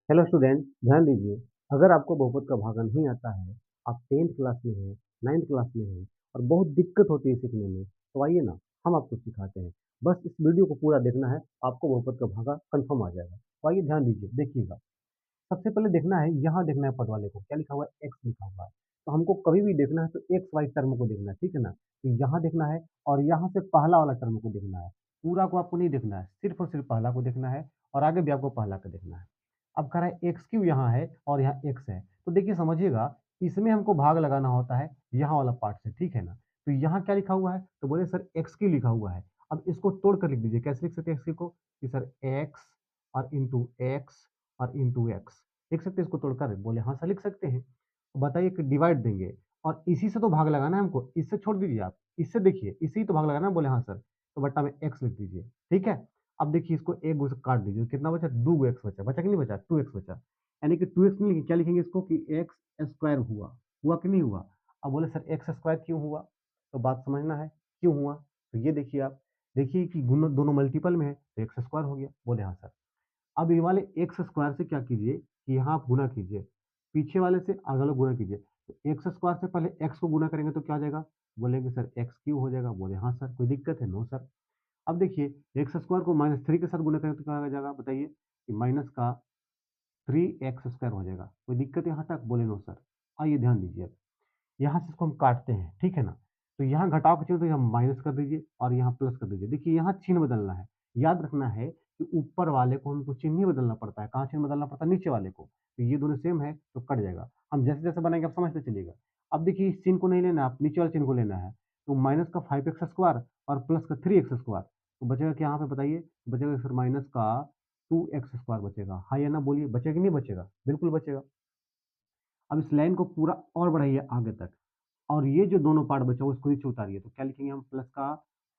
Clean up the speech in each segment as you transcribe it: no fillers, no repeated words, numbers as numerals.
Hello student, ध्यान दीजिए। अगर आपको बहुपद का भागा नहीं आता है, आप 10th क्लास में हैं, 9th क्लास में हैं और बहुत दिक्कत होती है सीखने में, तो आइए ना, हम आपको सिखाते हैं। बस इस वीडियो को पूरा देखना है, आपको बहुपद का भागा कंफर्म आ जाएगा। तो आइए ध्यान दीजिए, देखिएगा। सबसे पहले देखना है, यहाँ देखना है पद वाले को, क्या लिखा हुआ है? एक्स लिखा हुआ है। तो हमको कभी भी देखना है तो एक्स वाई टर्म को देखना है, ठीक है ना? तो यहाँ देखना है और यहाँ से पहला वाला टर्म को देखना है। पूरा को आपको नहीं देखना है, सिर्फ और सिर्फ पहला को देखना है और आगे भी आपको पहला का देखना है। अब कह रहा है एक्स क्यू यहाँ है और यहाँ एक्स है, तो देखिए समझिएगा, इसमें हमको भाग लगाना होता है यहाँ वाला पार्ट से, ठीक है ना? तो यहाँ क्या लिखा हुआ है? तो बोले सर एक्स क्यू लिखा हुआ है। अब इसको तोड़ कर लिख दीजिए, कैसे लिख सकते हैं एक्स क्यू को? कि सर एक्स और इंटू एक्स और इंटू एक्स। लिख सकते हैं इसको तोड़कर? बोले हाँ सर लिख सकते हैं। तो बताइए कि डिवाइड देंगे और इसी से तो भाग लगाना है हमको, इससे छोड़ दीजिए आप, इससे देखिए, इसी तो भाग लगाना है। बोले हाँ सर, तो बट्टा में एक्स लिख दीजिए, ठीक है? अब देखिए इसको एक गो से काट दीजिए, कितना बचा? 2 एक्स बचा। बचा कि नहीं बचा? 2 एक्स बचा। यानी कि 2 एक्स नहीं लिखेंगे, क्या लिखेंगे इसको? कि एक्स स्क्वायर हुआ। हुआ कि नहीं हुआ? अब बोले सर एक्स स्क्वायर क्यों हुआ? तो बात समझना है, क्यों हुआ? तो ये देखिए आप, देखिए कि दोनों दोनों मल्टीपल में है तो एक्स स्क्वायर हो गया। बोले हाँ सर। अब ये वाले एक्स स्क्वायर से क्या कीजिए कि यहाँ आप गुना कीजिए, पीछे वाले से आगे वाला गुना कीजिए। तो एक्स स्क्वायर से पहले एक्स को गुना करेंगे तो क्या आ जाएगा? बोलेंगे सर एक्स क्यू हो जाएगा। बोले हाँ सर, कोई दिक्कत है? No sir. अब देखिए, एक्स स्क्वायर को -3 के साथ गुना करें तो क्या आ जाएगा बताइए? कि माइनस का 3x स्क्वायर हो जाएगा। कोई दिक्कत है यहाँ तक? बोले नो सर। आइए ध्यान दीजिए अब। यहाँ से इसको हम काटते हैं, ठीक है ना? तो यहाँ घटाव का चिन्ह तो यहाँ माइनस कर दीजिए और यहाँ प्लस कर दीजिए। देखिए यहाँ चिन्ह बदलना है। याद रखना है कि ऊपर वाले को हमको चिन्ह नहीं बदलना पड़ता है। कहाँ चिन्ह बदलना पड़ता है? नीचे वाले को। तो ये दोनों सेम है तो कट जाएगा। हम जैसे-जैसे बनाएँगे आप समझते चलिएगा। अब देखिए इस चिन्ह को नहीं लेना है, आप नीचे वाले चिन्ह को लेना है। तो माइनस का 5x स्क्वायर और प्लस का 3x स्क्वायर। तो बचेगा क्या यहाँ पे बताइए? बचेगा सर माइनस का 2x स्क्वायर बचेगा। हाँ या ना बोलिए, बचेगा कि नहीं बचेगा? बिल्कुल बचेगा। अब इस लाइन को पूरा और बढ़ाइए आगे तक और ये जो दोनों पार्ट बचा हुआ उसको नीचे उतारिए। तो क्या लिखेंगे हम? प्लस का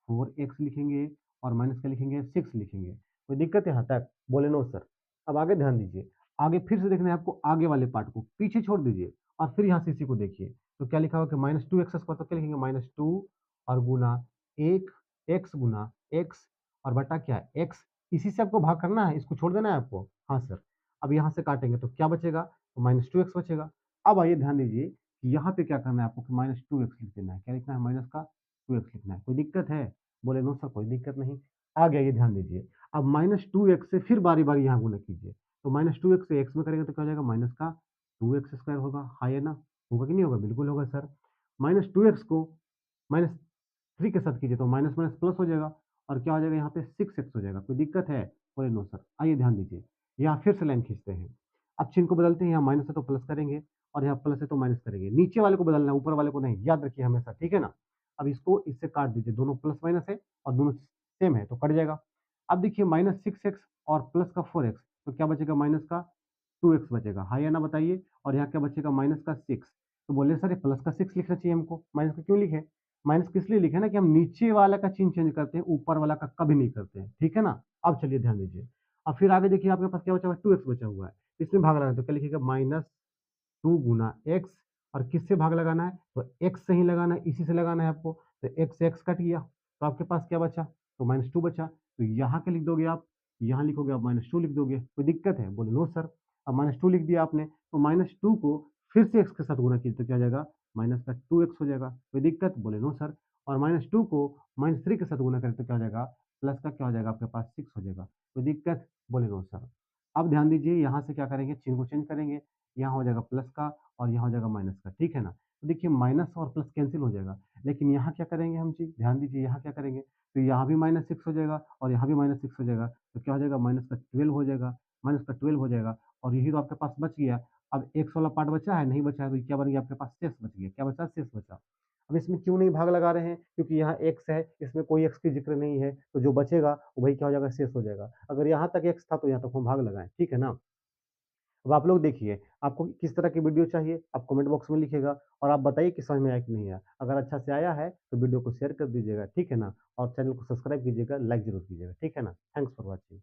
4x लिखेंगे और माइनस का लिखेंगे 6 लिखेंगे। कोई दिक्कत है यहाँ तक? बोले नो सर। अब आगे ध्यान दीजिए। आगे फिर से देखना है आपको, आगे वाले पार्ट को पीछे छोड़ दीजिए और फिर यहाँ से इसी को देखिए। तो क्या लिखा हुआ कि -2x स्क्वायर, तो क्या लिखेंगे? -2 और गुना 1 x गुना x और बटा क्या है? x। इसी से आपको भाग करना है, इसको छोड़ देना है आपको। हाँ सर। अब यहाँ से काटेंगे तो क्या बचेगा? तो -2x बचेगा। अब आइए ध्यान दीजिए, यहाँ पे क्या करना है आपको कि -2x लिख देना है। क्या लिखना है? माइनस का 2x लिखना है। कोई दिक्कत है? बोले नो सर, कोई दिक्कत नहीं। आ गया, ये ध्यान दीजिए। अब -2x से फिर बारी-बारी यहाँ गुणा कीजिए। तो -2x से x में करेंगे तो क्या हो जाएगा? माइनस का 2x स्क्वायर होगा। हाँ या ना? होगा कि नहीं होगा? बिल्कुल होगा सर। -2x को -3 के साथ कीजिए तो माइनस माइनस प्लस हो जाएगा और क्या हो जाएगा यहाँ पे? 6x हो जाएगा। कोई दिक्कत है? बोले नो सर। आइए ध्यान दीजिए। यहाँ फिर से लाइन खींचते हैं। अब चिन्ह को बदलते हैं, यहाँ माइनस है तो प्लस करेंगे और यहाँ प्लस है तो माइनस करेंगे। नीचे वाले को बदलना है, ऊपर वाले को नहीं। याद रखिए हमेशा, ठीक है ना? अब इसको इससे काट दीजिए, दोनों प्लस माइनस है और दोनों सेम है तो कट जाएगा। अब देखिए -6x और प्लस का 4x, तो क्या बचेगा? माइनस का 2x बचेगा। हाँ या ना बताइए? और यहाँ क्या बचेगा? माइनस का 6। तो बोले सर ये प्लस का 6 लिखना चाहिए हमको, माइनस का क्यों लिखे? माइनस किस लिए लिखे ना कि हम नीचे वाला का चिन्ह चेंज करते हैं, ऊपर वाला का कभी नहीं करते हैं, ठीक है ना? अब चलिए ध्यान दीजिए। अब फिर आगे देखिए आपके पास क्या बचा हुआ है? 2x बचा हुआ है। इसमें भाग लगाना है तो क्या लिखिएगा? -2 गुना x और किससे भाग लगाना है? तो x से ही लगाना है, इसी से लगाना है आपको। तो x से x कट गया, तो आपके पास क्या बचा? तो -2 बचा। तो यहाँ क्या लिख दोगे आप? यहाँ लिखोगे आप -2 लिख दोगे। कोई दिक्कत है? बोले नो सर। अब -2 लिख दिया आपने, तो -2 को फिर से x के साथ गुणा कीजिए तो क्या आ जाएगा? माइनस का 2x हो जाएगा। कोई दिक्कत? बोले नो सर। और -2 को -3 के साथ गुणा करें तो क्या हो जाएगा? प्लस का क्या हो जाएगा आपके पास? 6 हो जाएगा। कोई दिक्कत? बोले नो सर। अब ध्यान दीजिए, यहाँ से क्या करेंगे? चिन्ह को चेंज करेंगे। यहाँ हो जाएगा प्लस का और यहाँ हो जाएगा माइनस का, ठीक है ना? तो देखिए माइनस और प्लस कैंसल हो जाएगा, लेकिन यहाँ क्या करेंगे हम जी? ध्यान दीजिए, यहाँ क्या करेंगे? तो यहाँ भी -6 हो जाएगा और यहाँ भी -6 हो जाएगा, तो क्या हो जाएगा? माइनस का 12 हो जाएगा, माइनस का 12 हो जाएगा और यही तो आपके पास बच गया। अब एक्स वाला पार्ट बचा है, नहीं बचा है, तो क्या बन गया आपके पास? शेष बच गया। क्या बचा? शेष बचा। अब इसमें क्यों नहीं भाग लगा रहे हैं? क्योंकि यहाँ एक्स है, इसमें कोई एक्स की ज़िक्र नहीं है, तो जो बचेगा वही क्या हो जाएगा? शेष हो जाएगा। अगर यहाँ तक एक्स था तो यहाँ तक हम भाग लगाएँ, ठीक है ना? अब आप लोग देखिए, आपको किस तरह की वीडियो चाहिए, आप कमेंट बॉक्स में लिखिएगा और आप बताइए कि समझ में आया कि नहीं आया। अगर अच्छा से आया है, तो वीडियो को शेयर कर दीजिएगा, ठीक है ना? और चैनल को सब्सक्राइब कीजिएगा, लाइक ज़रूर कीजिएगा, ठीक है ना? Thanks for watching.